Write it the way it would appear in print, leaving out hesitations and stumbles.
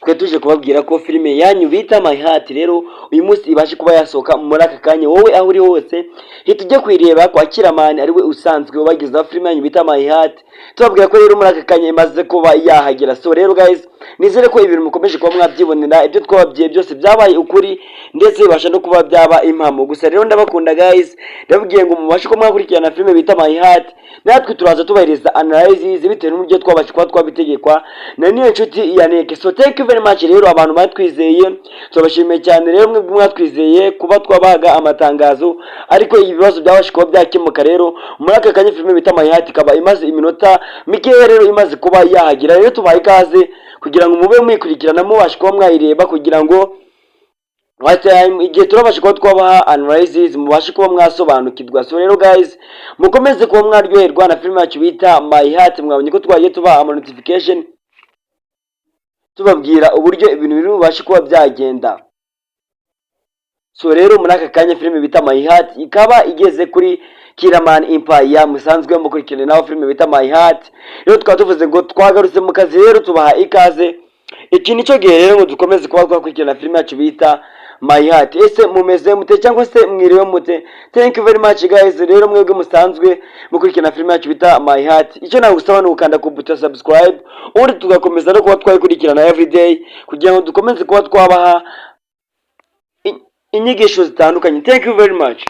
twe tuje kubabwira ko filime yanyu bita My Heart rero uyu munsi ibashe kuba yasohoka muri aka kanya. Wowe aho uri hose hita ujye kwireba kwa Kiramani ariwe usanzwe wabagezaho filime yanyu bita My Heart. Tubabwira ko rero muri aka kanya imaze kuba yahagera. So rero guys, nizere ko ibintu mukomeje kuba mwabyibonera, ibyo twababwiye byose byabaye ukuri ndetse bibasha no kuba byaba impamo. Gusa rero ndabakunda guys, ndababwiye ngo mubashe ko mwakurikirana filime bita My Heart, natwe turaza tubahereza analysis bitewe n'uburyo twabashe kuba twabitegekwa na niyo nshuti ya Neke. So thank you very much rero abantu batwizeye, turabashimiye cyane rero mwe mwatwizeye kuba twabaga amatangazo, ariko ibibazo byabashe kuba byakemuka. Rero muri aka kanya filime bita My Heart ikaba imaze iminota mikeya rero imaze kuba yahagira. Rero tubaye ikaze kugira ngo mube mwikurikirana mubashe kuba mwayireba, kugira ngo igihe turabasha kuba twabaha analysis mubashe kuba mwasobanukirwa. So rero guys, mukomeze kuba mwaryoherwa na filime yacu bita My Heart. Mwabonye ko twagiye tubaha ama notification tubabwira uburyo ibintu biri bubashe kuba byagenda. So rero muri aka kanya filime bita My Heart ikaba igeze kuri Kiramani Empire, musanzwe mukurikirana naho filime bita My Heart. Rero tukaba tuvuze ngo twagarutse mu kazi, rero tubaha ikaze. Iki nicyo gihe rero ngo dukomeze kuba twakurikirana filime yacu bita My Heart. Ese mumeze mute cyangwa se mwiriwe mute? Thank you very much guys. Rero mwebwe musanzwe mukurikirana filime yacu bita My Heart, icyo nagusaba ni ukanda ku buto subscribe, ubundi tugakomeza no kuba twayikurikirana everyday kugira ngo dukomeze kuba twabaha inyigisho zitandukanye. Thank you very much.